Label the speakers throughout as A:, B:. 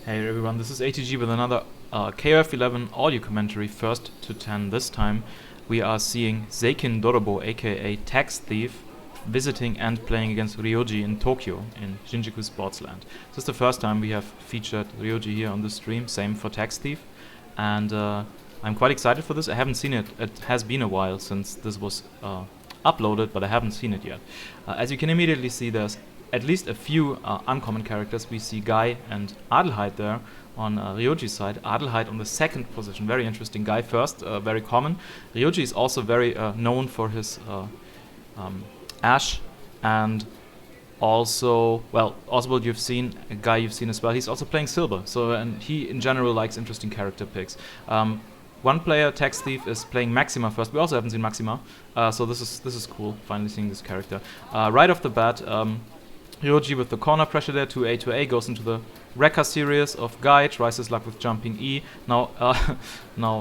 A: Hey everyone, this is ATG with another KOF11 audio commentary, first to 10 this time. We are seeing Zeikin Dorobo, aka Tax Thief, visiting and playing against Ryoji in Tokyo, in Shinjuku Sportsland. This is the first time we have featured Ryoji here on the stream, same for Tax Thief. And I'm quite excited for this. I haven't seen it. It has been a while since this was uploaded, but I haven't seen it yet. As you can immediately see, there's at least a few uncommon characters. We see Guy and Adelheid there on Ryoji's side. Adelheid on the second position, very interesting. Guy first, very common. Ryoji is also very known for his Ash, and also, well, Oswald you've seen, a Guy you've seen as well. He's also playing Silver, so and he in general likes interesting character picks. One player, Tax Thief, is playing Maxima first. We also haven't seen Maxima, so this is cool, finally seeing this character. Right off the bat, Ryoji with the corner pressure there, 2A to A, goes into the Rekka series of Guy, tries his luck with jumping E. Now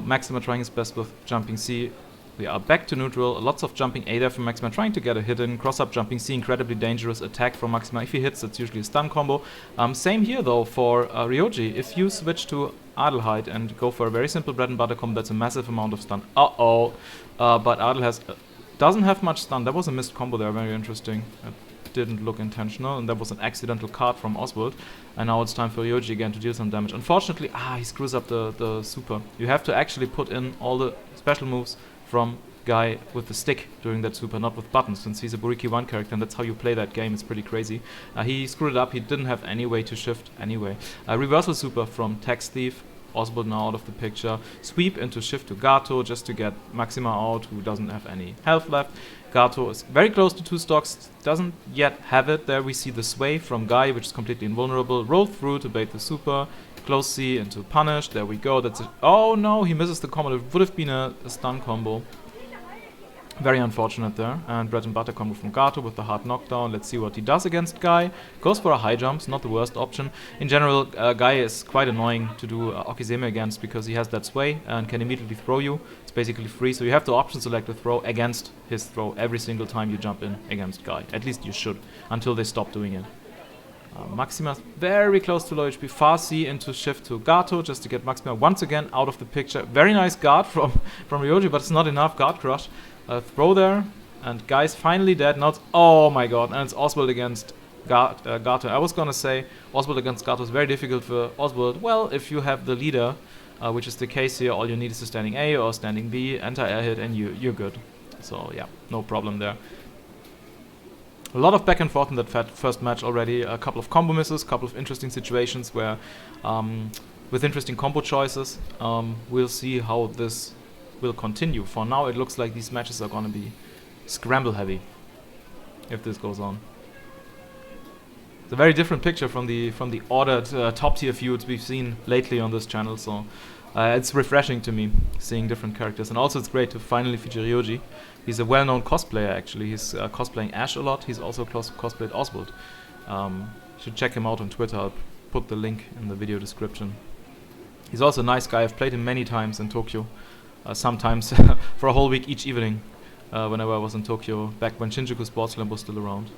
A: Maxima trying his best with jumping C. We are back to neutral, lots of jumping A there from Maxima, trying to get a hit in. Cross up jumping C, incredibly dangerous attack from Maxima. If he hits, it's usually a stun combo. Same here though for Ryoji. If you switch to Adelheid and go for a very simple bread and butter combo, that's a massive amount of stun. But Adel doesn't have much stun. That was a missed combo there, very interesting. Didn't look intentional, and that was an accidental card from Oswald. And now it's time for Ryoji again to deal some damage. Unfortunately, he screws up the super. You have to actually put in all the special moves from Guy with the stick during that super, not with buttons, since he's a Buriki 1 character, and that's how you play that game. It's pretty crazy. He screwed it up. He didn't have any way to shift anyway. Reversal super from Tax Thief. Oswald now out of the picture. Sweep into shift to Gato just to get Maxima out, who doesn't have any health left. Gato is very close to 2 stocks, doesn't yet have it. There we see the sway from Guy, which is completely invulnerable. Roll through to bait the super. Close C into punish. There we go. That's it. Oh no, he misses the combo. It would have been a stun combo. Very unfortunate there. And bread and butter combo from Gato with the hard knockdown. Let's see what he does against Guy. Goes for a high jump, not the worst option. In general, Guy is quite annoying to do Okizeme against because he has that sway and can immediately throw you. It's basically free, so you have to option select a throw against his throw every single time you jump in against Guy. At least you should, until they stop doing it. Maxima very close to low HP. Far C into shift to Gato just to get Maxima once again out of the picture. Very nice guard from Ryoji, but it's not enough. Guard crush. Throw there, and Guy's finally dead. Now it's, oh my god, and it's Oswald against Gato. I was gonna say Oswald against Gato is very difficult for Oswald. Well, if you have the leader, which is the case here, all you need is a standing A or standing B, anti-air hit, and you're good. So yeah, no problem there. A lot of back and forth in that first match already. A couple of combo misses, a couple of interesting situations where, with interesting combo choices, we'll see how this will continue. For now, it looks like these matches are gonna be scramble heavy if this goes on. It's a very different picture from the ordered top tier feuds we've seen lately on this channel, so it's refreshing to me seeing different characters. And also it's great to finally feature Ryoji. He's a well-known cosplayer actually. He's cosplaying Ash a lot. He's also cosplayed Oswald. Should check him out on Twitter. I'll put the link in the video description. He's also a nice guy. I've played him many times in Tokyo. Sometimes for a whole week each evening whenever I was in Tokyo, back when Shinjuku Sportsland was still around.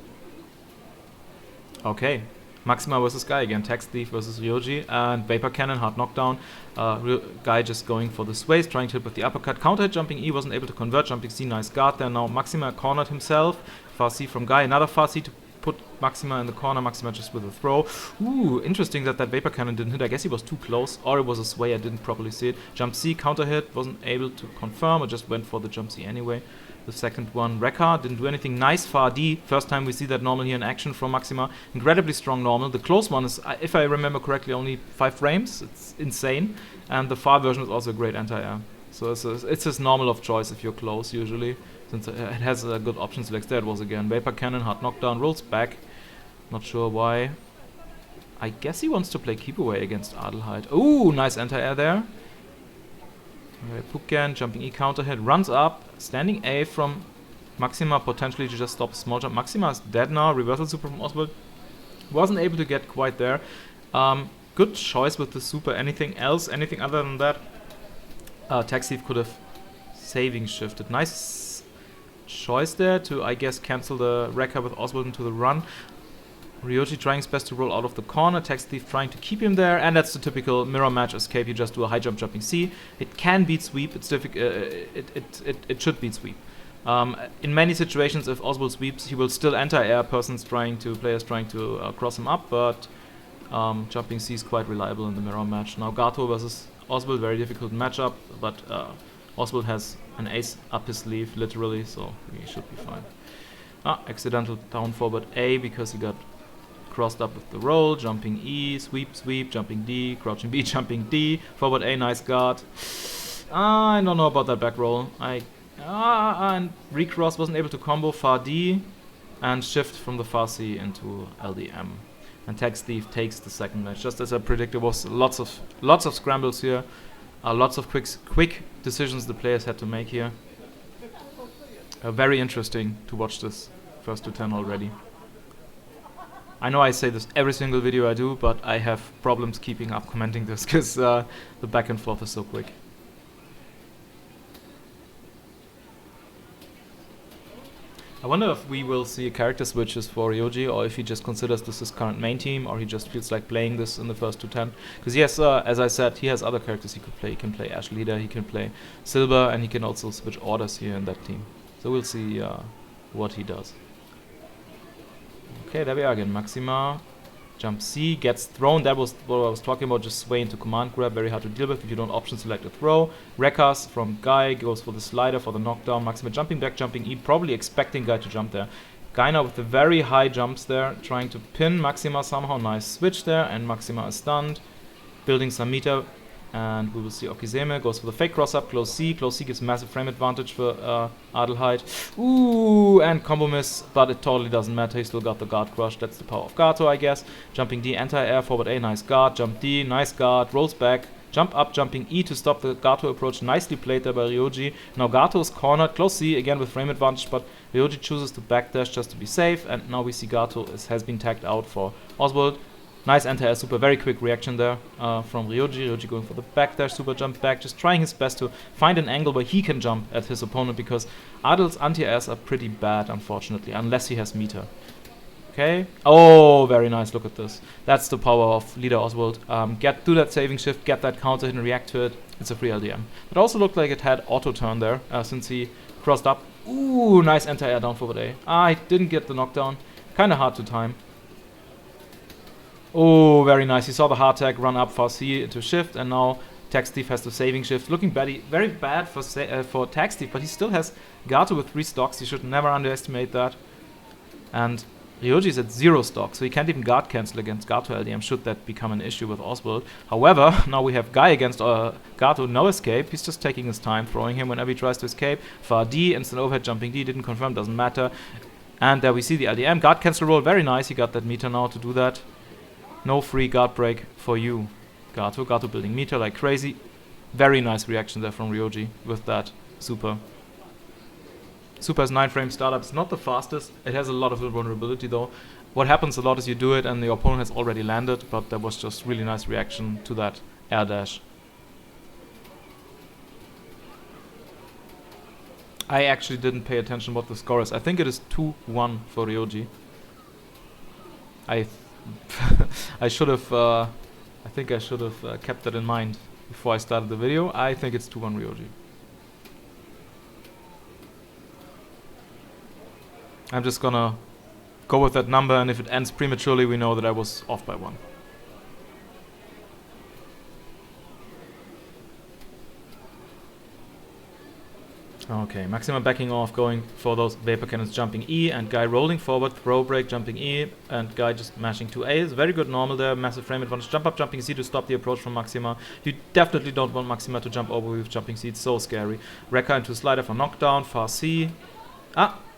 A: Okay, Maxima versus Guy again, Tax Thief versus Ryoji, and Vapor Cannon, hard knockdown. Guy just going for the sways, trying to hit with the uppercut. Counter hit, jumping E, wasn't able to convert, jumping C, nice guard there. Now Maxima cornered himself, far C from Guy, another far C to put Maxima in the corner. Maxima just with a throw. Ooh, interesting that Vapor Cannon didn't hit. I guess he was too close, or it was a sway, I didn't properly see it. Jump C, counter hit, wasn't able to confirm, or just went for the jump C anyway. The second one, Rekka, didn't do anything. Nice far D. First time we see that normal here in action from Maxima. Incredibly strong normal. The close one is, if I remember correctly, only 5 frames. It's insane. And the far version is also a great anti-air. So it's his normal of choice if you're close, usually. Since it has a good option select. There it was again. Vapor Cannon, hard knockdown, rolls back. Not sure why. I guess he wants to play keep away against Adelheid. Ooh, nice anti-air there. Puken, jumping E, counter hit, runs up. Standing A from Maxima, potentially to just stop a small jump. Maxima is dead now. Reversal super from Oswald. Wasn't able to get quite there. Good choice with the super. Anything else? Anything other than that? Tax Thief could have saving shifted. Nice choice there to, I guess, cancel the Rekka with Oswald into the run. Ryoji trying his best to roll out of the corner, Tax Thief trying to keep him there, and that's the typical mirror match escape. You just do a high jump jumping C. It can beat sweep. It's difficult. It should beat sweep. In many situations, if Oswald sweeps, he will still anti-air. Players trying to cross him up, but jumping C is quite reliable in the mirror match. Now Gato versus Oswald, very difficult matchup, but Oswald has an ace up his sleeve, literally, so he should be fine. Accidental down forward A because he got crossed up with the roll, jumping E, sweep, sweep, jumping D, crouching B, jumping D, forward A, nice guard. I don't know about that back roll. And recross, wasn't able to combo far D, and shift from the far C into LDM. And Tax Thief takes the second match, just as I predicted. Was lots of scrambles here, lots of quick decisions the players had to make here. Very interesting to watch this first to 10 already. I know I say this every single video I do, but I have problems keeping up commenting this because the back and forth is so quick. I wonder if we will see character switches for Ryoji, or if he just considers this his current main team, or he just feels like playing this in the first to 10. Because yes, as I said, he has other characters he could play. He can play Ash Leader, he can play Silver, and he can also switch orders here in that team. So we'll see what he does. Okay, there we are again. Maxima, jump C, gets thrown. That was what I was talking about, just sway into command grab, very hard to deal with if you don't option select a throw. Wreckers from Guy goes for the slider for the knockdown. Maxima jumping back, jumping E, probably expecting Guy to jump there. Guy now with the very high jumps there, trying to pin Maxima somehow. Nice switch there, and Maxima is stunned. Building some meter, and we will see Okizeme goes for the fake cross up, close C. Close C gives massive frame advantage for Adelheid. Ooh, and combo miss, but it totally doesn't matter. He still got the guard crush. That's the power of Gato, I guess. Jumping D, anti-air, forward A, nice guard. Jump D, nice guard, rolls back. Jump up, jumping E to stop the Gato approach. Nicely played there by Ryoji. Now Gato is cornered, close C again with frame advantage, but Ryoji chooses to backdash just to be safe. And now we see Gato has been tagged out for Oswald. Nice anti-air super, very quick reaction there from Ryoji. Ryoji going for the backdash, super jump back, just trying his best to find an angle where he can jump at his opponent, because Adel's anti-airs are pretty bad, unfortunately, unless he has meter. Okay. Oh, very nice. Look at this. That's the power of Leader Oswald. Do that saving shift, get that counter hit and react to it. It's a free LDM. It also looked like it had auto turn there since he crossed up. Ooh, nice anti-air down forward A. I didn't get the knockdown. Kind of hard to time. Oh, very nice. He saw the hard tag, run up for C to shift, and now Tax Thief has the saving shift. Looking very bad for Tax Thief, but he still has Gato with 3 stocks. You should never underestimate that. And Ryoji is at 0 stock, so he can't even guard cancel against Gato LDM should that become an issue with Oswald. However, now we have Guy against Gato, no escape. He's just taking his time, throwing him whenever he tries to escape. Far D, instant overhead, jumping D, didn't confirm, doesn't matter. And there we see the LDM. Guard cancel roll, very nice. He got that meter now to do that. No free guard break for you, Gato. Gato building meter like crazy. Very nice reaction there from Ryoji with that super. Super has 9 frame startup. It's not the fastest. It has a lot of vulnerability though. What happens a lot is you do it and the opponent has already landed, but there was just really nice reaction to that air dash. I actually didn't pay attention what the score is. I think it is 2-1 for Ryoji. I should have. I think I should have kept that in mind before I started the video. I think it's 2-1 Ryoji. I'm just gonna go with that number, and if it ends prematurely, we know that I was off by 1. Okay, Maxima backing off, going for those vapor cannons, jumping E, and Guy rolling forward, throw break, jumping E, and Guy just mashing 2A. Is very good normal there, massive frame advantage. Jump up, jumping C to stop the approach from Maxima. You definitely don't want Maxima to jump over with jumping C, it's so scary. Wrecker into slider for knockdown, far C.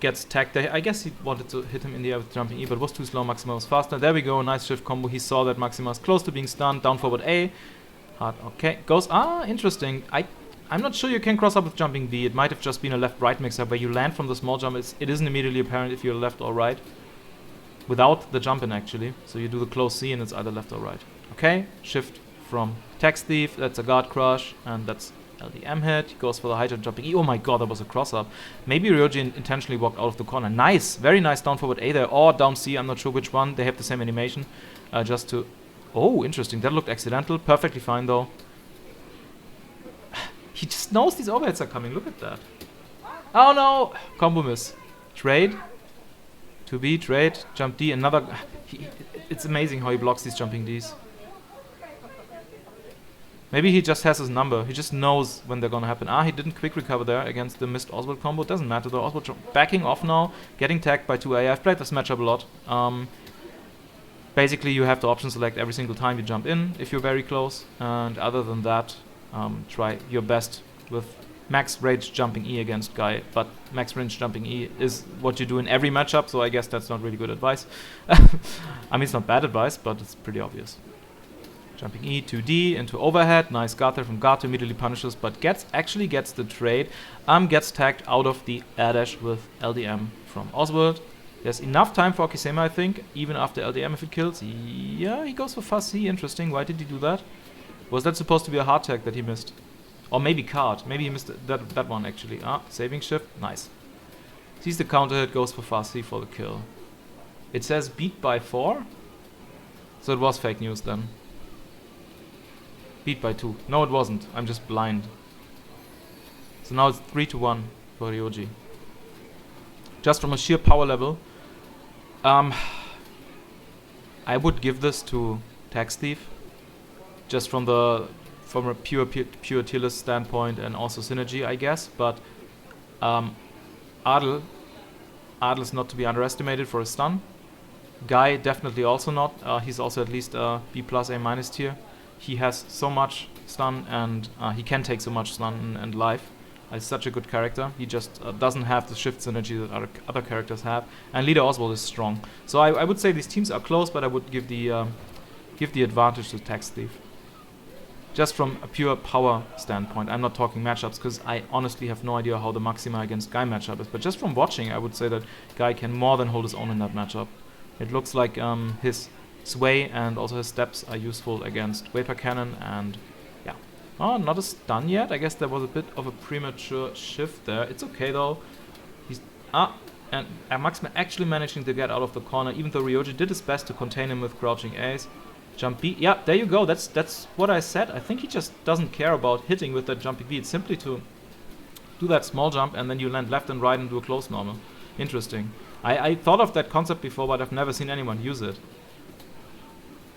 A: Gets tagged there. I guess he wanted to hit him in the air with jumping E, but it was too slow. Maxima was faster. There we go, nice shift combo. He saw that Maxima is close to being stunned. Down forward A. Hard, okay. Goes, interesting. I'm not sure you can cross up with jumping B. It might have just been a left-right mix-up where you land from the small jump. It isn't immediately apparent if you're left or right. Without the jump in, actually. So you do the close C and it's either left or right. Okay, shift from Tax Thief. That's a guard crush. And that's LDM hit. He goes for the high jump, jumping E. Oh my god, that was a cross-up. Maybe Ryoji intentionally walked out of the corner. Nice, very nice down forward A there, or down C, I'm not sure which one. They have the same animation. Just to... Oh, interesting, that looked accidental. Perfectly fine though. He just knows these overheads are coming, look at that. Oh no! Combo miss. Trade. 2B, trade, jump D, another... It's amazing how he blocks these jumping Ds. Maybe he just has his number. He just knows when they're gonna happen. Ah, he didn't quick recover there against the missed Oswald combo. Doesn't matter though. Oswald backing off now, getting tagged by 2A. I've played this matchup a lot. Basically, you have to option select every single time you jump in if you're very close. And other than that, try your best with max range jumping E against Guy. But max range jumping E is what you do in every matchup, so I guess that's not really good advice. I mean, it's not bad advice, but it's pretty obvious. Jumping E, 2D, into overhead. Nice guard there from Gato, immediately punishes, but actually gets the trade. Gets tagged out of the air dash with LDM from Oswald. There's enough time for Okisema, I think, even after LDM if it kills. Yeah, he goes for fast C, interesting. Why did he do that? Was that supposed to be a hard tag that he missed? Or maybe card. Maybe he missed that one, actually. Ah, saving shift. Nice. Sees the counter hit, goes for fast C for the kill. It says beat by 4. So it was fake news then. Beat by 2. No, it wasn't. I'm just blind. So now it's 3-1 for Ryoji. Just from a sheer power level, I would give this to Tax Thief. Just from a pure tier list standpoint and also synergy, I guess. But Adel is not to be underestimated for a stun. Guy definitely also not. He's also at least B plus A minus tier. He has so much stun and he can take so much stun and life. He's such a good character. He just doesn't have the shift synergy that other characters have. And Leader Oswald is strong. So I would say these teams are close, but I would give the advantage to Tax Thief. Just from a pure power standpoint. I'm not talking matchups because I honestly have no idea how the Maxima against Guy matchup is. But just from watching, I would say that Guy can more than hold his own in that matchup. It looks like his sway and also his steps are useful against Vapor Cannon and yeah. Oh, not a stun yet. I guess there was a bit of a premature shift there. It's okay though. And Maxima actually managing to get out of the corner, even though Ryoji did his best to contain him with crouching A's. Jump B. Yeah, there you go. That's what I said. I think he just doesn't care about hitting with that jumping B. It's simply to do that small jump and then you land left and right and do a close normal. Interesting. I thought of that concept before, but I've never seen anyone use it.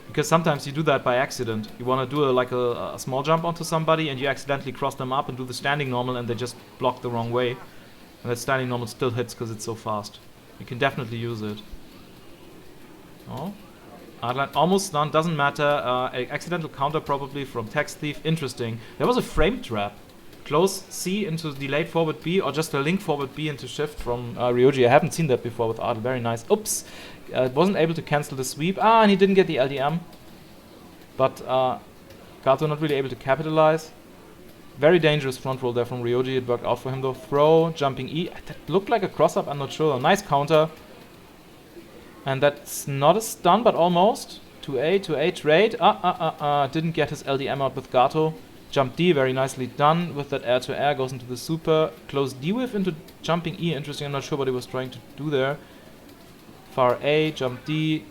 A: Because sometimes you do that by accident. You want to do a small jump onto somebody and you accidentally cross them up and do the standing normal and they just block the wrong way. And that standing normal still hits because it's so fast. You can definitely use it. Oh. Adlan almost stunned, doesn't matter. Accidental counter probably from Tax Thief. Interesting. There was a frame trap. Close C into delayed forward B or just a link forward B into shift from Ryoji. I haven't seen that before with Adel. Very nice. Oops. Wasn't able to cancel the sweep. And he didn't get the LDM. But Gato not really able to capitalize. Very dangerous front roll there from Ryoji. It worked out for him though. Throw, jumping E. That looked like a cross up, I'm not sure. Nice counter. And that's not a stun, but almost. 2A trade. Didn't get his LDM out with Gato. Jump D, very nicely done with that air to air. Goes into the super. Close D whiff into jumping E. Interesting, I'm not sure what he was trying to do there. Far A, jump D,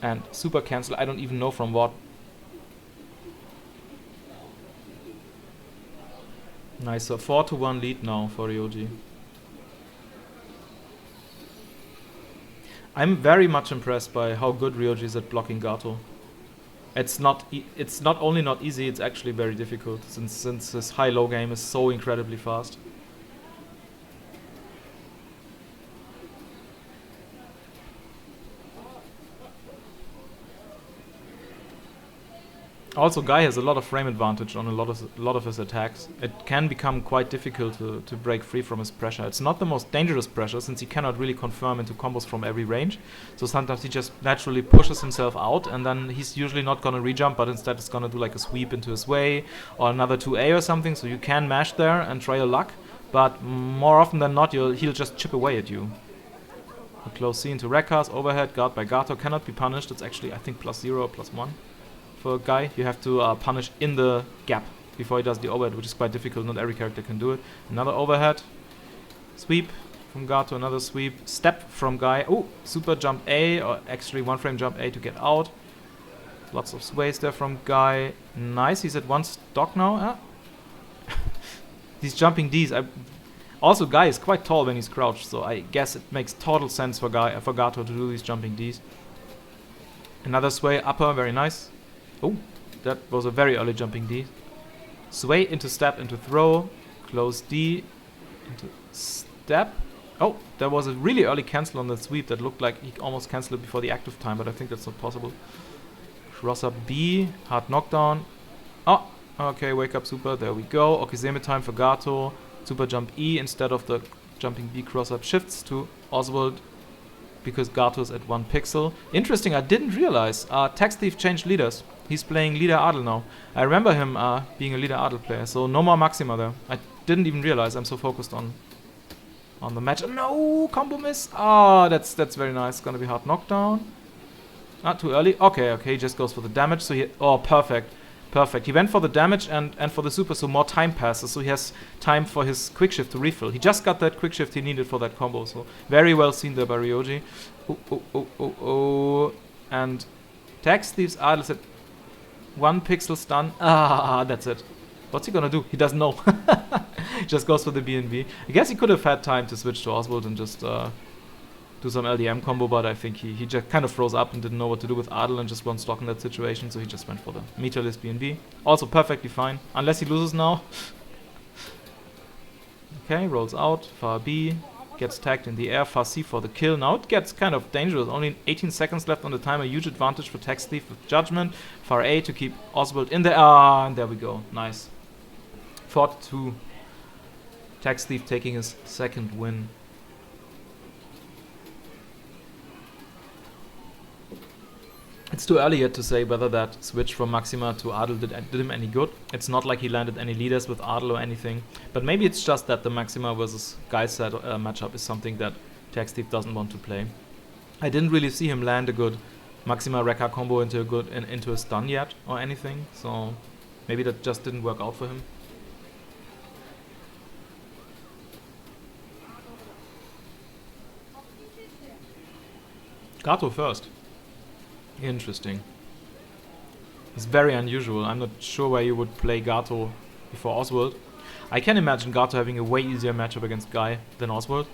A: and super cancel. I don't even know from what. Nice, so 4-1 lead now for Ryoji. I'm very much impressed by how good Ryoji is at blocking Gato. It's not only not easy, it's actually very difficult since his high-low game is so incredibly fast. Also, Guy has a lot of frame advantage on a lot of his attacks. It can become quite difficult to break free from his pressure. It's not the most dangerous pressure since he cannot really confirm into combos from every range. So sometimes he just naturally pushes himself out and then he's usually not gonna rejump, but instead it's gonna do like a sweep into his way or another 2A or something. So you can mash there and try your luck, but more often than not he'll just chip away at you. A close C into Rekkas, overhead, guard by Gato, cannot be punished. It's actually I think +0 or +1. For Guy, you have to punish in the gap before he does the overhead, which is quite difficult. Not every character can do it. Another overhead. Sweep from Gato, another sweep. Step from Guy. Oh, super jump A, or actually one frame jump A to get out. Lots of sways there from Guy. Nice, he's at one stock now. These jumping Ds. Also, Guy is quite tall when he's crouched, so I guess it makes total sense for Gato to do these jumping Ds. Another sway, upper, very nice. Oh, that was a very early jumping D. Sway into step, into throw. Close D, into step. Oh, there was a really early cancel on that sweep that looked like he almost canceled it before the active time, but I think that's not possible. Cross up B, hard knockdown. Oh, okay, wake up super, there we go. Okizeme time for Gato. Super jump E instead of the jumping B cross up shifts to Oswald because Gato's at 1 pixel. Interesting, I didn't realize. Tax Thief changed leaders. He's playing leader Adel now. I remember him being a leader Adel player, so no more Maxima there. I didn't even realize. I'm so focused on the match. No, combo miss. Ah, that's very nice. Gonna be hard knockdown. Not too early. Okay, he just goes for the damage. So he perfect. He went for the damage and for the super, so more time passes. So he has time for his quick shift to refill. He just got that quick shift he needed for that combo. So very well seen there by Ryoji. Oh. And Tax Thief's Adel at 1 pixel stun. Ah, that's it. What's he gonna do? He doesn't know. Just goes for the BNB. I guess he could have had time to switch to Oswald and just do some LDM combo, but I think he just kind of froze up and didn't know what to do with Adel and just won stock in that situation, so he just went for the meterless BNB. Also perfectly fine, unless he loses now. Okay, rolls out, far B, gets tagged in the air, far C for the kill. Now it gets kind of dangerous, only 18 seconds left on the timer, huge advantage for Tax Thief with Judgment. Far A to keep Oswald in there, and there we go, nice. 4-2, Tax Thief taking his second win. It's too early yet to say whether that switch from Maxima to Adel did him any good. It's not like he landed any leaders with Adel or anything. But maybe it's just that the Maxima versus Guy set matchup is something that Tax Thief doesn't want to play. I didn't really see him land a good Maxima Rekka combo into a stun yet or anything. So maybe that just didn't work out for him. Gato first. Interesting. It's very unusual. I'm not sure why you would play Gato before Oswald. I can imagine Gato having a way easier matchup against Guy than Oswald.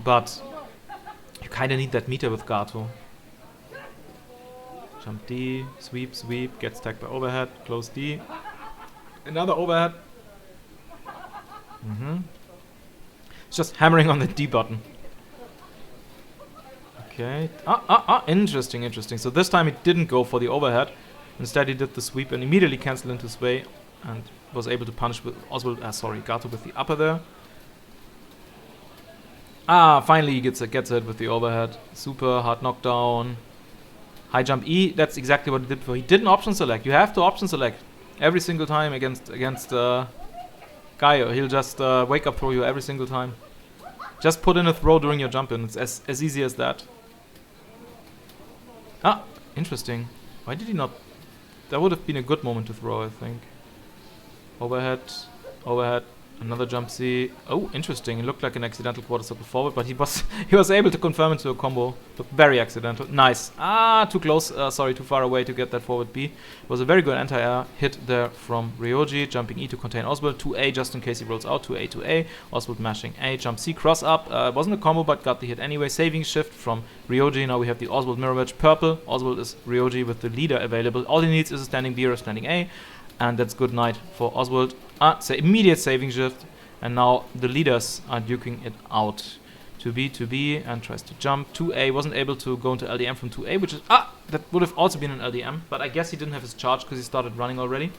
A: But you kinda need that meter with Gato. Jump D, sweep, gets tagged by overhead, close D. Another overhead. It's just hammering on the D button. Okay. Interesting. So this time he didn't go for the overhead. Instead he did the sweep and immediately canceled into sway and was able to punish with Gato with the upper there. Finally he gets a hit with the overhead. Super hard knockdown. High jump E, that's exactly what he did before. He didn't option select. You have to option select every single time against Guy, or he'll just wake up throw you every single time. Just put in a throw during your jump in. It's as easy as that. Interesting. Why did he not? That would have been a good moment to throw, I think. Overhead. Another jump C. Oh, interesting. It looked like an accidental quarter circle forward, but he was able to confirm into a combo. Looked very accidental. Nice. Too close. Too far away to get that forward B. It was a very good anti-air hit there from Ryoji. Jumping E to contain Oswald. 2A just in case he rolls out. 2A to A. Oswald mashing A. Jump C. Cross up. Wasn't a combo, but got the hit anyway. Saving shift from Ryoji. Now we have the Oswald mirror match. Purple. Oswald is Ryoji with the leader available. All he needs is a standing B or a standing A. And that's good night for Oswald. Immediate saving shift. And now the leaders are duking it out. 2B, and tries to jump. 2A, wasn't able to go into LDM from 2A, which is... that would have also been an LDM. But I guess he didn't have his charge because he started running already.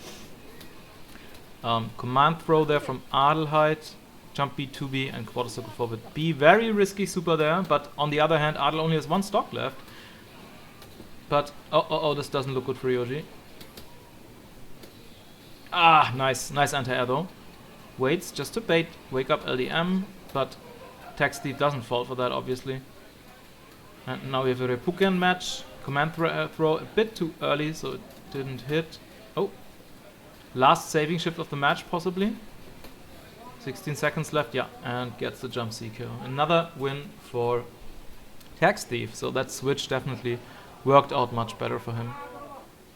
A: Command throw there from Adelheid. Jump B, 2B, and quarter circle forward B. Very risky super there. But on the other hand, Adel only has one stock left. But... this doesn't look good for Ryoji. Nice anti-air though. Waits just to bait, wake up LDM, but Tax Thief doesn't fall for that obviously. And now we have a Repuken match. Command throw a bit too early, so it didn't hit. Last saving shift of the match, possibly. 16 seconds left, yeah, and gets the jump C kill. Another win for Tax Thief, so that switch definitely worked out much better for him.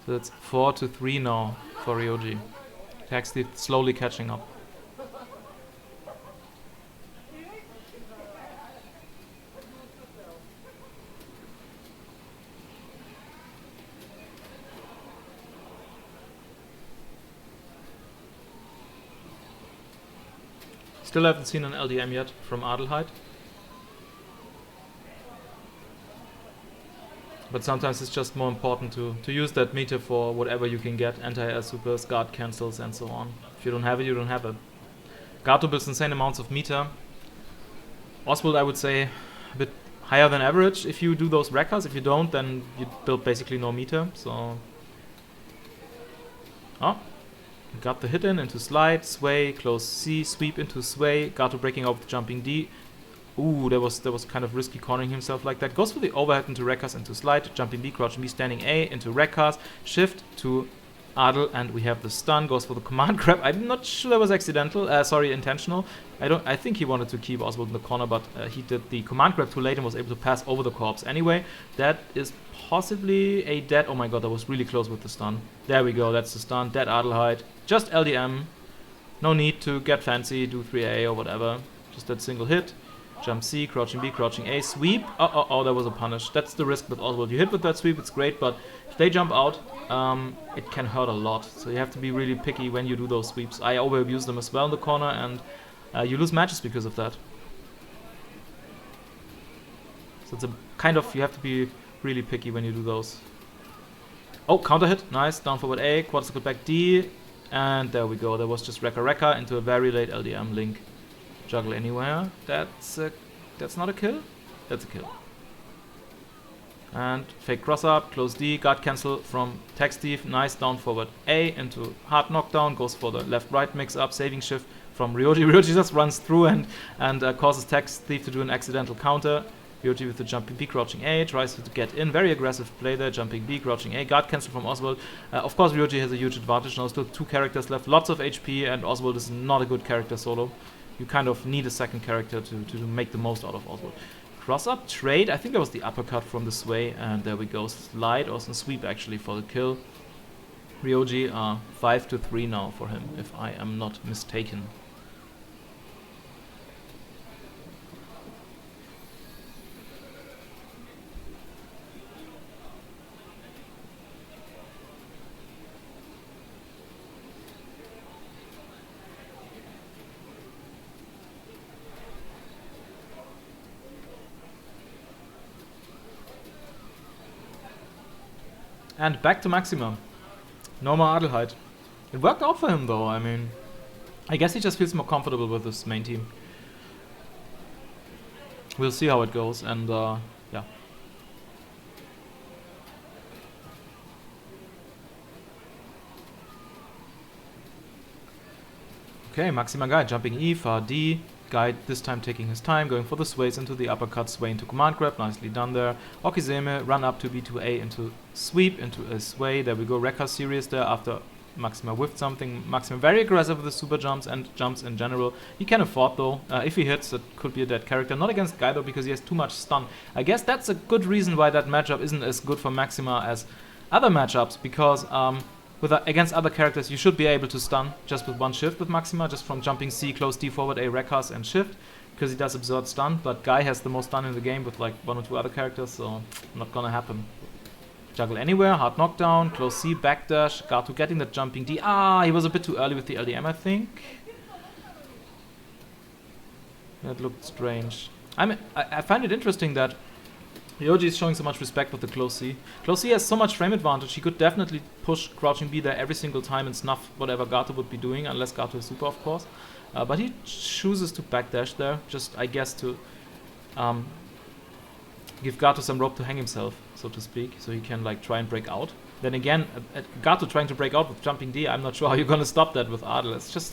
A: So it's 4-3 now for Ryoji. Tax Thief slowly catching up. Still haven't seen an LDM yet from Adelheid. But sometimes it's just more important to use that meter for whatever you can get. Anti-air supers, guard cancels and so on. If you don't have it, you don't have it. Gato builds insane amounts of meter. Oswald, I would say, a bit higher than average if you do those wreckers. If you don't, then you build basically no meter. So, oh, got the hit in into slide, sway, close C, sweep into sway. Gato breaking out with jumping D. Ooh, that was kind of risky cornering himself like that. Goes for the overhead into wreckers, into slide, jumping B, crouching B, standing A, into wreckers, shift to Adel, and we have the stun. Goes for the command grab. I'm not sure that was accidental. Sorry, intentional. I think he wanted to keep Oswald in the corner, but he did the command grab too late and was able to pass over the corpse. Anyway, that is possibly a dead. Oh my god, that was really close with the stun. There we go. That's the stun. Dead Adelheid. Just LDM. No need to get fancy, do 3A or whatever. Just that single hit. Jump C, crouching B, crouching A, sweep. Oh, that was a punish. That's the risk with Oswald. You hit with that sweep, it's great, but if they jump out, it can hurt a lot. So you have to be really picky when you do those sweeps. I overabuse them as well in the corner, and you lose matches because of that. So it's a kind of, you have to be really picky when you do those. Oh, counter hit. Nice. Down forward A, quadruple back D, and there we go. There was just wrecker into a very late LDM link. Juggle anywhere. That's not a kill. That's a kill. And fake cross up, close D, guard cancel from Tax Thief. Nice down forward A into hard knockdown. Goes for the left right mix up, saving shift from Ryoji. Ryoji just runs through and causes Tax Thief to do an accidental counter. Ryoji with the jumping B, crouching A, tries to get in. Very aggressive play there. Jumping B, crouching A, guard cancel from Oswald. Of course, Ryoji has a huge advantage now. Still 2 characters left, lots of HP, and Oswald is not a good character solo. You kind of need a second character to make the most out of Oswald. Cross up, trade. I think that was the uppercut from the sway, and there we go. Slide or some sweep actually for the kill. Ryoji 5-3 now for him, if I am not mistaken. And back to Maxima. No more Adelheid. It worked out for him though, I mean. I guess he just feels more comfortable with his main team. We'll see how it goes, and yeah. Okay, Maxima guy jumping E, far D. Guy this time taking his time, going for the sways into the uppercut, sway into command grab, nicely done there. Okizeme, run up to B2A into sweep, into a sway, there we go, Wrecker series there after Maxima whiffed something. Maxima very aggressive with the super jumps and jumps in general. He can afford though, if he hits, that could be a dead character. Not against Guy though, because he has too much stun. I guess that's a good reason why that matchup isn't as good for Maxima as other matchups, because against other characters, you should be able to stun just with one shift with Maxima, just from jumping C, close D, forward A, wreckers, and shift, because he does absurd stun. But Guy has the most stun in the game with like 1 or 2 other characters, so not gonna happen. Juggle anywhere, hard knockdown, close C, backdash, Gato getting that jumping D. He was a bit too early with the LDM, I think. That looked strange. I find it interesting that Ryoji is showing so much respect with the close C. Close C has so much frame advantage, he could definitely push crouching B there every single time and snuff whatever Gato would be doing, unless Gato is super, of course. But he chooses to backdash there, just, I guess, to give Gato some rope to hang himself, so to speak, so he can like try and break out. Then again, Gato trying to break out with jumping D, I'm not sure how you're gonna stop that with Adel. It's just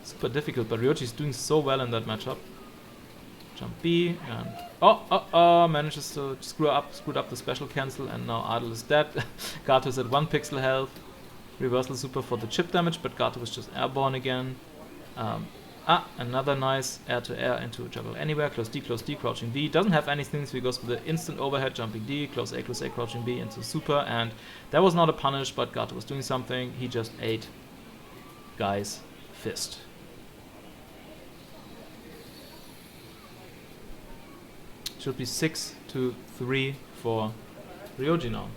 A: super difficult, but Ryoji is doing so well in that matchup. Jump B, and manages to screwed up the special cancel, and now Adel is dead. Gato is at 1 pixel health. Reversal super for the chip damage, but Gato was just airborne again. Another nice air-to-air into juggle anywhere. Close D, crouching B. Doesn't have anything, so he goes for the instant overhead, jumping D, close A, crouching B into super. And that was not a punish, but Gato was doing something. He just ate Guy's fist. Should be 6-3 for Ryoji now.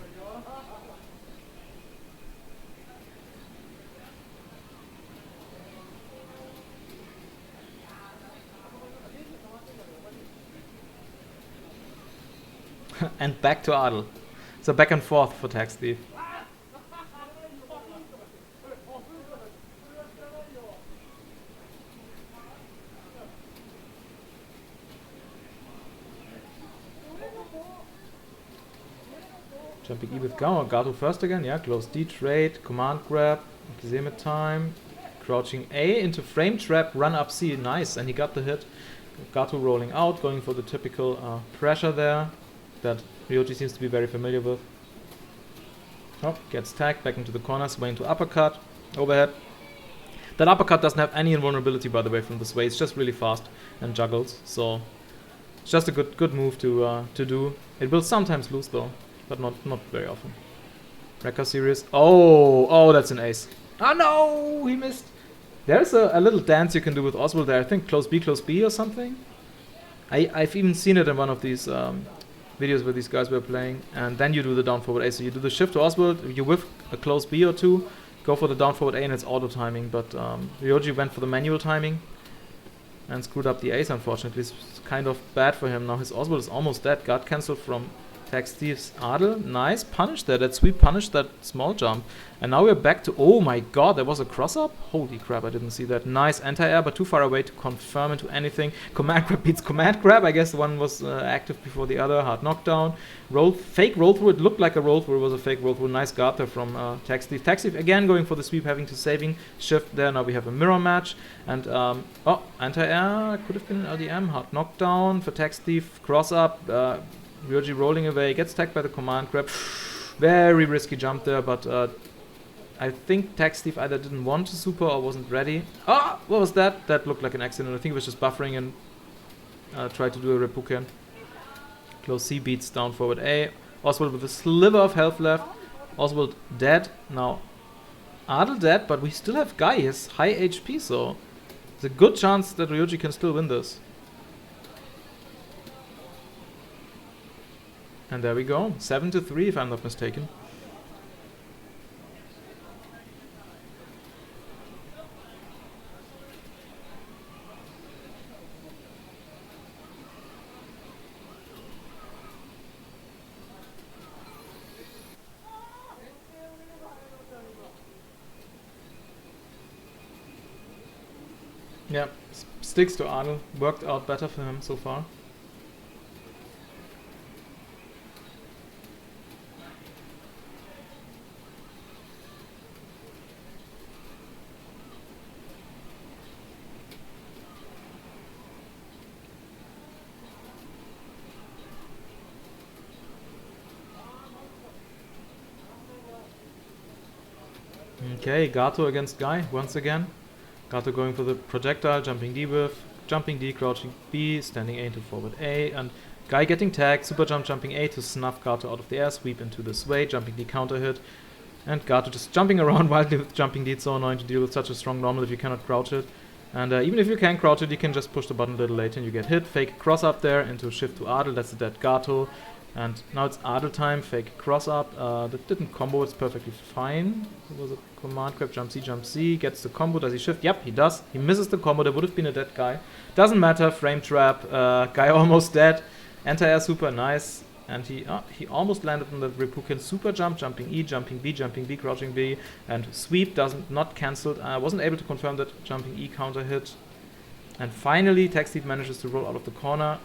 A: And back to Adel. So back and forth for Tax Thief. Jumping E with Gato first again, yeah, close D trade, command grab, Xeme time, crouching A into frame trap, run up C, nice, and he got the hit. Gato rolling out, going for the typical pressure there that Ryoji seems to be very familiar with. Oh, gets tagged back into the corner, sway into uppercut, overhead. That uppercut doesn't have any invulnerability, by the way, from the sway. It's just really fast and juggles, so it's just a good move to do. It will sometimes lose though, but not very often. Wrecker series. Oh, that's an ace. Oh no, he missed. There's a little dance you can do with Oswald there. I think close B or something. I've even seen it in one of these videos where these guys were playing, and then you do the down forward A. So you do the shift to Oswald, you whiff a close B or two, go for the down forward A, and it's auto timing. But Ryoji went for the manual timing and screwed up the ace, unfortunately. It's kind of bad for him. Now his Oswald is almost dead. Guard cancel from Tax Thief's Adel. Nice punish there. That sweep punished that small jump. And now we're back to... Oh my god, there was a cross-up? Holy crap, I didn't see that. Nice anti-air, but too far away to confirm into anything. Command grab beats command grab. I guess the one was active before the other. Hard knockdown. Fake roll through. It looked like a roll through. It was a fake roll through. Nice guard there from Tax Thief. Tax Thief again going for the sweep, having to saving shift there. Now we have a mirror match. And, anti-air. Could have been an LDM. Hard knockdown for Tax Thief. Cross-up. Ryoji rolling away, gets tagged by the command grab. Very risky jump there, but I think Tax Thief either didn't want to super or wasn't ready. Ah, what was that? That looked like an accident. I think he was just buffering and tried to do a Reppuken. Close C beats down forward A. Oswald with a sliver of health left. Oswald dead. Now Adel dead, but we still have Guy. He has high HP, so there's a good chance that Ryoji can still win this. And there we go, 7-3 if I'm not mistaken. Yeah, sticks to Adel, worked out better for him so far. Okay, Gato against Guy once again. Gato going for the projectile, jumping D with, jumping D, crouching B, standing A into forward A, and Guy getting tagged, super jump, jumping A to snuff Gato out of the air, sweep into the sway, jumping D counter hit, and Gato just jumping around wildly with jumping D. It's so annoying to deal with such a strong normal if you cannot crouch it. And even if you can crouch it, you can just push the button a little later and you get hit. Fake cross up there into shift to Adel, that's the dead Gato. And now it's Adel time, fake cross up. That didn't combo, it's perfectly fine. It was a command grab, jump C, gets the combo. Does he shift? Yep, he does. He misses the combo, there would have been a dead Guy. Doesn't matter, frame trap, Guy almost dead. Anti-air super, nice. And he almost landed on the Reppuken super jump, jumping E, jumping B, crouching B. And sweep not cancelled. I wasn't able to confirm that jumping E counter hit. And finally, Tax Thief manages to roll out of the corner.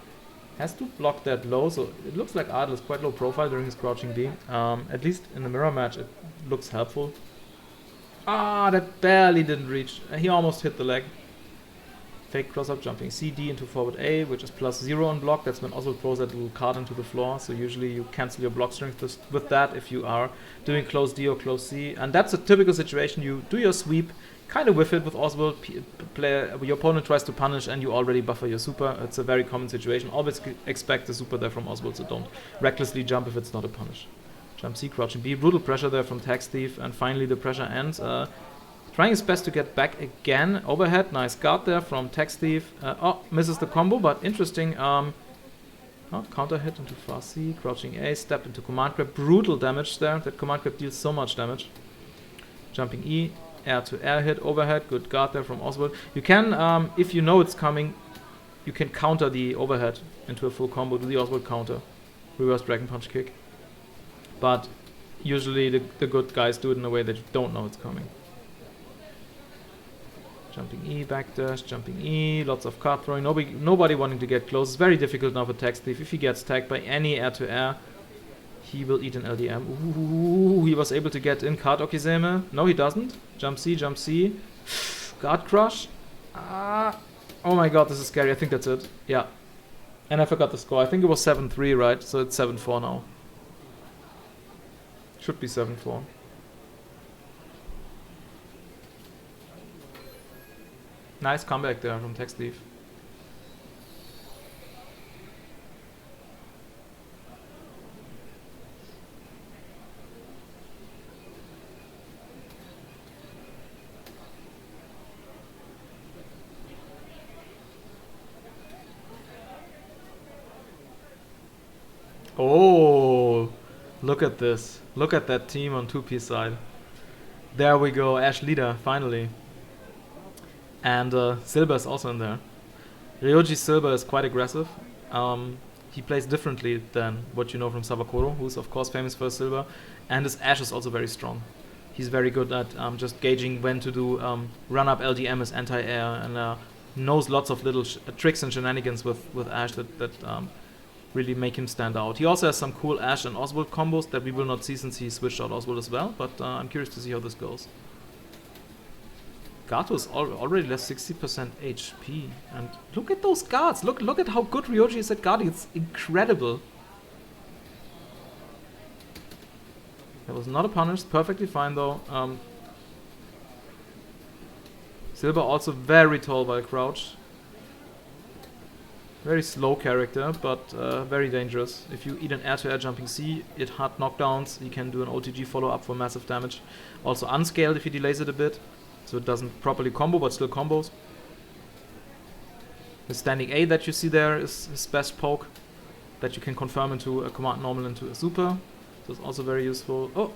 A: Has to block that low, so it looks like Adel is quite low profile during his crouching D. At least in the mirror match it looks helpful. Ah, that barely didn't reach. He almost hit the leg. Fake cross up, jumping C, D into forward A, which is +0 on block. That's when Oswald throws that little card into the floor. So usually you cancel your block strength with that if you are doing close D or close C. And that's a typical situation. You do your sweep, kind of whiff it with Oswald. Your opponent tries to punish and you already buffer your super. It's a very common situation. Always expect the super there from Oswald, so don't recklessly jump if it's not a punish. Jump C, crouching B. Brutal pressure there from Tax Thief. And finally the pressure ends. Trying his best to get back again. Overhead, nice guard there from Tax Thief. Oh, misses the combo, but interesting. Counter hit into fast C, crouching A, step into command grab. Brutal damage there. That command grab deals so much damage. Jumping E, air to air hit, overhead. Good guard there from Oswald. You can, if you know it's coming, you can counter the overhead into a full combo. Do the Oswald counter. Reverse Dragon Punch kick. But usually the good guys do it in a way that you don't know it's coming. Jumping E, backdash, jumping E, lots of card throwing, nobody wanting to get close. It's very difficult now for Tax Thief. If he gets tagged by any air to air, he will eat an LDM. Ooh, he was able to get in card Okizeme. No, he doesn't. Jump C, jump C. Guard crush. Oh my god, this is scary. I think that's it. Yeah. And I forgot the score. I think it was 7-3, right? So it's 7-4 now. Should be 7-4. Nice comeback there from Tax Thief. Oh, look at this. Look at that team on 2P side. There we go, Ash leader, finally. And Silver is also in there. Ryoji Silver is quite aggressive. He plays differently than what you know from Savakoro, who's of course famous for Silver. And his Ash is also very strong. He's very good at just gauging when to do run-up LDM as anti-air, and knows lots of little tricks and shenanigans with Ash that really make him stand out. He also has some cool Ash and Oswald combos that we will not see since he switched out Oswald as well, but I'm curious to see how this goes. Gato's already less 60% HP, and look at those guards. Look at how good Ryoji is at guarding. It's incredible. That was not a punish. Perfectly fine though. Silver also very tall while crouched. Very slow character, but very dangerous. If you eat an air-to-air jumping C, it hard knockdowns. You can do an OTG follow-up for massive damage. Also unscaled if he delays it a bit, so it doesn't properly combo, but still combos. The standing A that you see there is his best poke, that you can confirm into a command normal into a super. So it's also very useful. Oh,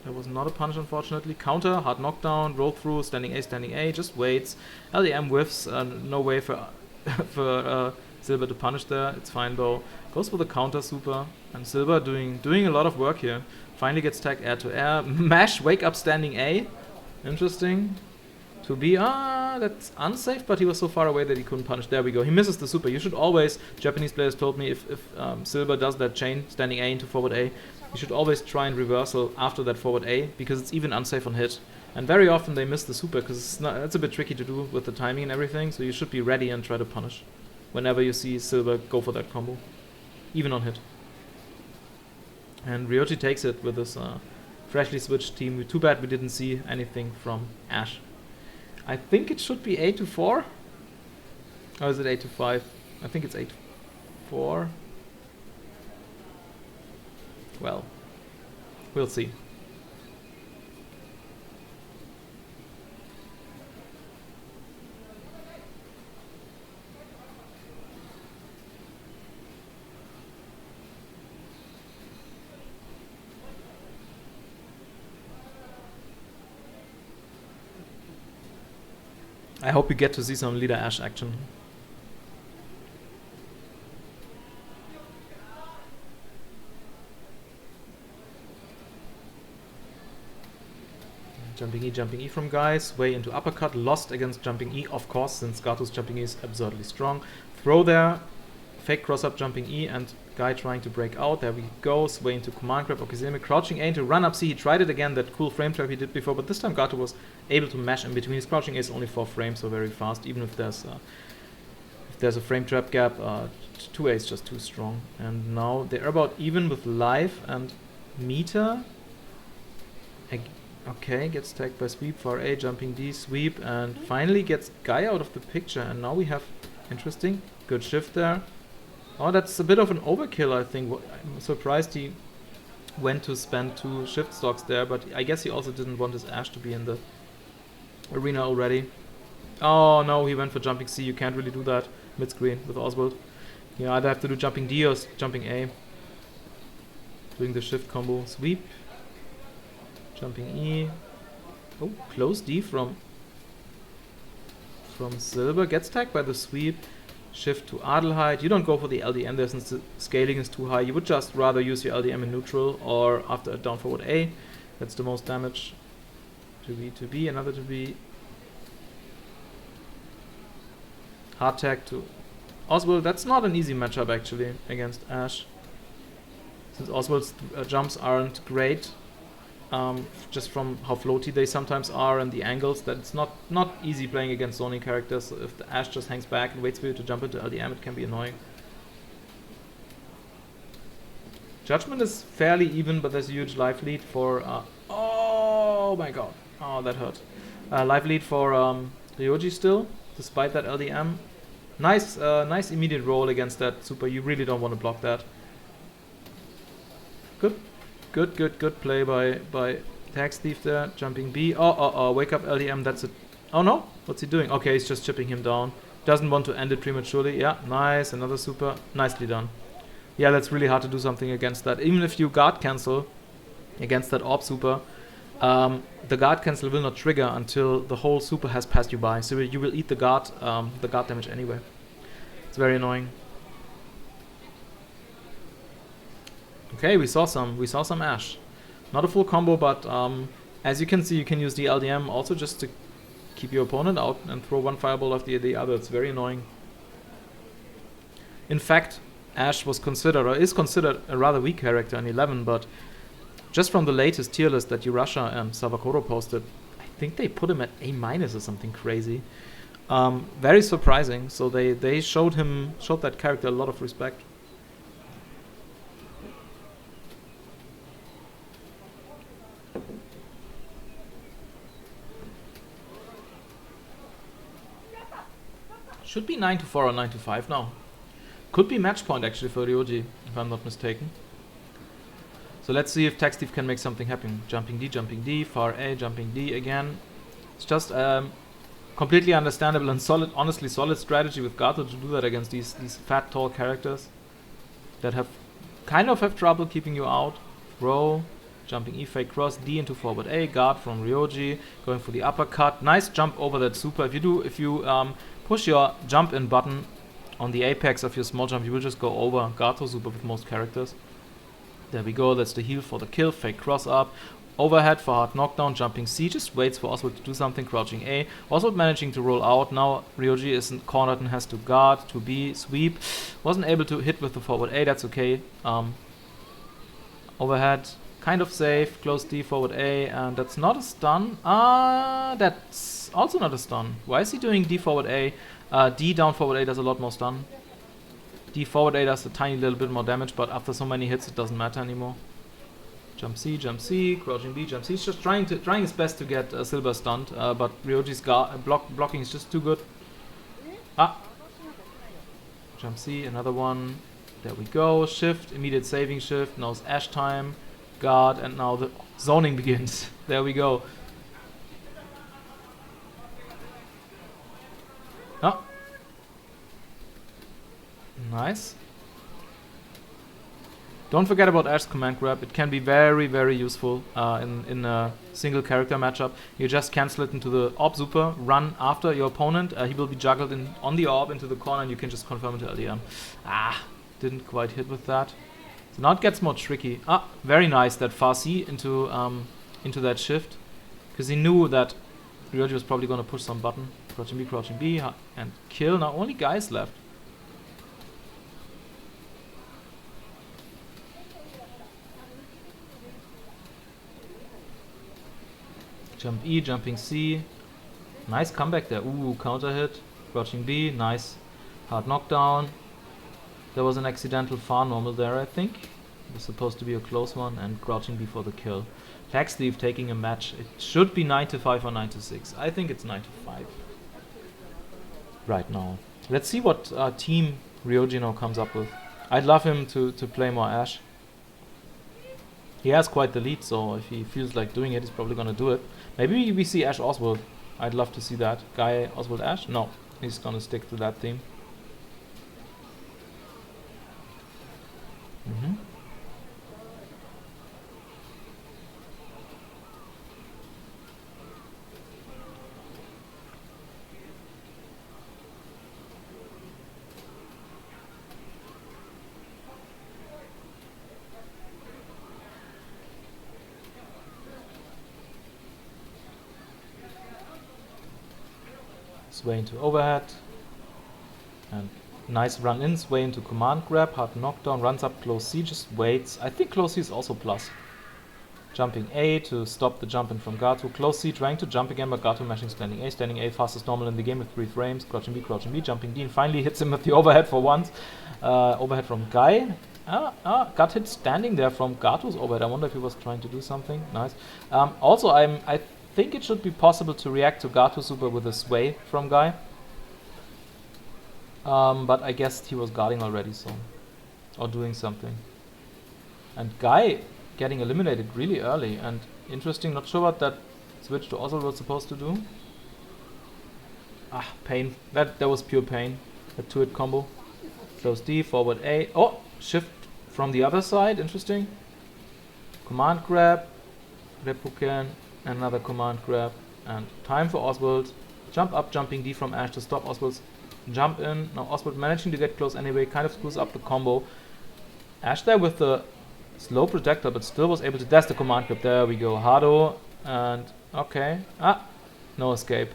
A: that was not a punish unfortunately. Counter, hard knockdown, roll through, standing A, just waits. LDM whiffs, no way for Silver to punish there. It's fine though. Goes for the counter super, and Silver doing a lot of work here. Finally gets tagged air to air. Mash, wake up standing A. Interesting. To be, that's unsafe, but he was so far away that he couldn't punish. There we go. He misses the super. You should always, Japanese players told me, if Silver does that chain, standing A into forward A, you should always try and reversal after that forward A, because it's even unsafe on hit. And very often they miss the super, because it's a bit tricky to do with the timing and everything, so you should be ready and try to punish whenever you see Silver go for that combo, even on hit. And Ryoji takes it with this freshly switched team. Too bad we didn't see anything from Ash. I think it should be 8-4. Or is it 8-5? I think it's 8-4. Well, we'll see. I hope we get to see some leader Ash action. Jumping E from guys, way into uppercut, lost against jumping E, of course, since Gato's jumping E is absurdly strong. Throw there, fake cross up jumping E, and Guy trying to break out. There we go. Sway into command grab. Okizeme crouching A into run up C. He tried it again, that cool frame trap he did before, but this time Gato was able to mash in between. His crouching A is only 4 frames, so very fast. Even if there's a frame trap gap, 2A is just too strong. And now they're about even with life and meter. Okay, gets tagged by sweep, far A, jumping D, sweep, and finally gets Guy out of the picture. And now we have, interesting, good shift there. Oh, that's a bit of an overkill, I think. I'm surprised he went to spend 2 shift stocks there, but I guess he also didn't want his Ashe to be in the arena already. Oh no, he went for jumping C. You can't really do that mid-screen with Oswald. You either have to do jumping D or jumping A. Doing the shift combo. Sweep. Jumping E. Oh, close D from Silver. Gets tagged by the sweep. Shift to Adelheid. You don't go for the LDM there since the scaling is too high. You would just rather use your LDM in neutral or after a down forward A. That's the most damage. To B, another to B. Hard tag to Oswald. That's not an easy matchup actually against Ashe. Since Oswald's jumps aren't great. Just from how floaty they sometimes are and the angles, that it's not easy playing against zoning characters. So if the Ashe just hangs back and waits for you to jump into LDM, it can be annoying. Judgment is fairly even, but there's a huge life lead for... oh my god. Oh, that hurt. Life lead for Ryoji still, despite that LDM. Nice immediate roll against that super. You really don't want to block that. Good play by Tax Thief there. Jumping B. Oh, wake up LDM. That's it. Oh no, what's he doing? Okay, he's just chipping him down. Doesn't want to end it prematurely. Yeah, nice. Another super. Nicely done. Yeah, that's really hard to do something against that. Even if you guard cancel against that orb super, the guard cancel will not trigger until the whole super has passed you by. So you will eat the guard damage anyway. It's very annoying. Okay, we saw some Ashe. Not a full combo, but as you can see, you can use the LDM also just to keep your opponent out and throw one fireball after the other. It's very annoying. In fact, Ashe was considered, or is considered, a rather weak character in 11, but just from the latest tier list that Yurasha and Savakoro posted, I think they put him at A- or something crazy. Very surprising. So they showed that character a lot of respect. Should be 9-4 or 9-5 now. Could be match point actually for Ryoji, if I'm not mistaken. So let's see if Tax Thief can make something happen. Jumping D, far A, jumping D again. It's just completely understandable and solid, honestly solid strategy with Gato to do that against these fat, tall characters that kind of have trouble keeping you out. Row, jumping E, fake cross, D into forward A, guard from Ryoji, going for the uppercut. Nice jump over that super. If you push your jump in button on the apex of your small jump, you will just go over Gato super with most characters. There we go, that's the heal for the kill, fake cross up. Overhead for hard knockdown, jumping C, just waits for Oswald to do something, crouching A. Oswald managing to roll out, now Ryoji isn't cornered and has to guard, to B, sweep. Wasn't able to hit with the forward A, that's okay. Overhead, kind of safe, close D, forward A, and that's not a stun. That's also not a stun. Why is he doing D forward A? D down forward A does a lot more stun. D forward A does a tiny little bit more damage, but after so many hits it doesn't matter anymore. Jump C, crouching B, jump C. He's just trying his best to get Silver stunned, but Ryoji's blocking is just too good. Jump C, another one. There we go. Shift, immediate saving shift. Now it's Ashe time. Guard, and now the zoning begins. There we go. Oh. Nice. Don't forget about Ashe's command grab. It can be very, very useful in a single character matchup. You just cancel it into the orb super, run after your opponent. He will be juggled on the orb into the corner, and you can just confirm into LDM. Didn't quite hit with that. So now it gets more tricky. Very nice that far C into that shift, because he knew that Ryoji was probably going to push some button. Crouching B, and kill. Now only guys left. Jump E, jumping C. Nice comeback there. Ooh, counter hit. Crouching B, nice. Hard knockdown. There was an accidental far normal there, I think. It was supposed to be a close one, and crouching B for the kill. Tax Thief taking a match. It should be 9-5 or 9-6. I think it's 9-5 right now. Let's see what team Ryoji now comes up with. I'd love him to play more Ash. He has quite the lead, so if he feels like doing it, he's probably gonna do it. Maybe we see Ash Oswald. I'd love to see that. Guy Oswald Ash? No, he's gonna stick to that theme. Sway into overhead. And nice run in, sway into command grab, hard knockdown, runs up close C, just waits. I think close C is also plus. Jumping A to stop the jump in from Gato. Close C trying to jump again, but Gato mashing standing A. Standing A fastest normal in the game with 3 frames. Crouching B, jumping D, and finally hits him with the overhead for once. Overhead from Guy. Got hit standing there from Gato's overhead. I wonder if he was trying to do something. Nice. Also, I think it should be possible to react to Gato super with a sway from Guy. But I guess he was guarding already, so. Or doing something. And Guy getting eliminated really early. And interesting, not sure what that switch to Oswald was supposed to do. Pain. That was pure pain. A 2-hit combo. Close D, forward A. Oh! Shift from the other side. Interesting. Command grab. Repuken. Another command grab. And time for Oswald. Jump up, jumping D from Ash to stop Oswald's jump in. Now Oswald managing to get close anyway. Kind of screws up the combo. Ash there with the slow protector, but still was able to dash the command grab. There we go. Hardo. And okay. No escape.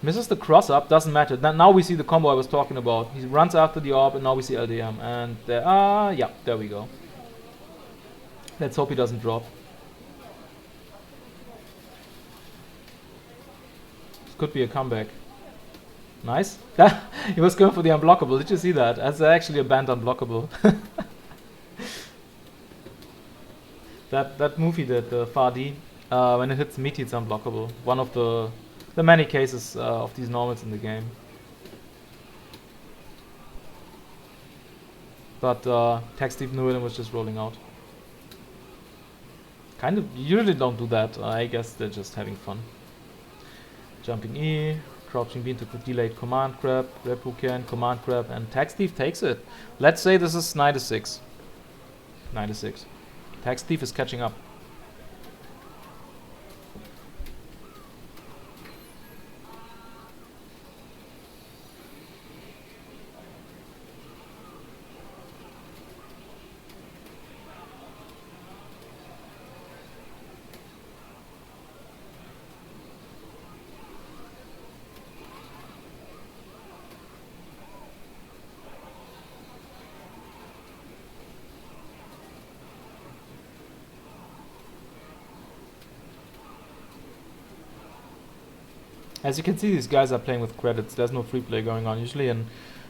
A: Misses the cross up, doesn't matter. Now we see the combo I was talking about. He runs after the orb, and now we see LDM. And there, yeah, there we go. Let's hope he doesn't drop. This could be a comeback. Nice. He was going for the unblockable. Did you see that? That's actually a banned unblockable. That move he did, the far D, when it hits meaty, it's unblockable. One of the many cases of these normals in the game. But Tax Thief knew it and was just rolling out. Kind of, usually don't do that. I guess they're just having fun. Jumping E, crouching B into delayed command grab, Repuken, command grab, and Tax Thief takes it. Let's say this is 9-6. 9-6. Tax Thief is catching up. As you can see, these guys are playing with credits. There's no free play going on. Usually in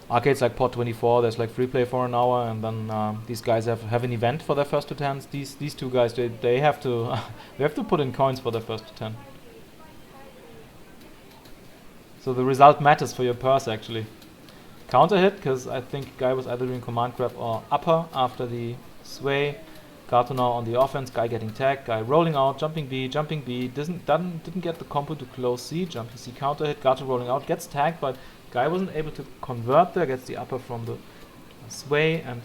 A: arcades like Pod 24, there's like free play for an hour, and then these guys have an event for their first to 10s. These two guys, they have to they have to put in coins for their first to 10. So the result matters for your purse actually. Counter hit, because I think Guy was either doing command grab or upper after the sway. Gato now on the offense, Guy getting tagged, Guy rolling out, jumping B, didn't get the combo to close C, jumping C counter hit, Gato rolling out, gets tagged, but Guy wasn't able to convert there, gets the upper from the sway, and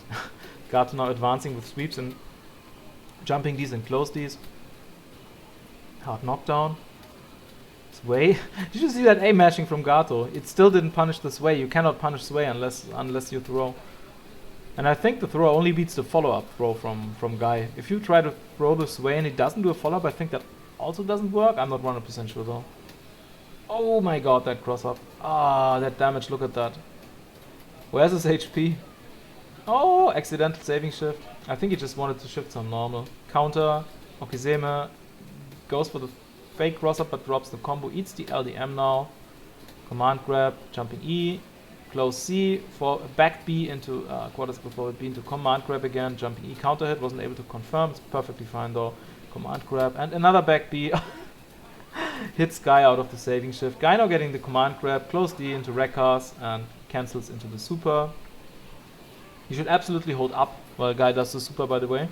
A: Gato now advancing with sweeps and jumping Ds and close Ds. Hard knockdown. Sway. Did you see that A mashing from Gato? It still didn't punish the sway. You cannot punish sway unless you throw. And I think the throw only beats the follow-up throw from Guy. If you try to throw the sway and he doesn't do a follow-up, I think that also doesn't work. I'm not 100% sure though. Oh my god, that cross-up. That damage, look at that. Where's his HP? Oh, accidental saving shift. I think he just wanted to shift some normal. Counter, Okizeme goes for the fake cross up but drops the combo, eats the LDM now. Command grab, jumping E, close C, for back B into quarters before B into command grab again, jumping E, counter hit, wasn't able to confirm, it's perfectly fine though. Command grab, and another back B. Hits Guy out of the saving shift. Guy now getting the command grab, close D into Rekkas, and cancels into the super. You should absolutely hold up while Guy does the super, by the way.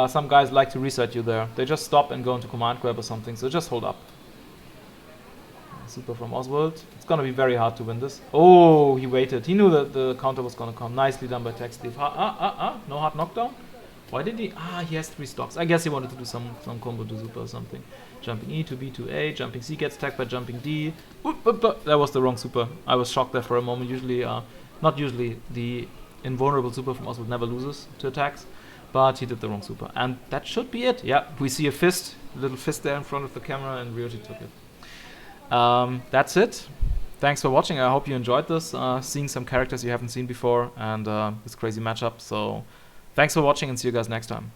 A: Some guys like to reset you there. They just stop and go into command grab or something, so just hold up. Super from Oswald. It's gonna be very hard to win this. Oh, he waited. He knew that the counter was gonna come. Nicely done by TechSteve. No hard knockdown? Why did he? He has 3 stocks. I guess he wanted to do some combo to super or something. Jumping E to B to A. Jumping C gets tagged by jumping D. That was the wrong super. I was shocked there for a moment. Usually, not usually, the invulnerable super from Oswald never loses to attacks. But he did the wrong super. And that should be it. Yeah, we see a fist. A little fist there in front of the camera, and Ryoji took it. That's it. Thanks for watching. I hope you enjoyed this, seeing some characters you haven't seen before, and this crazy matchup. So thanks for watching, and see you guys next time.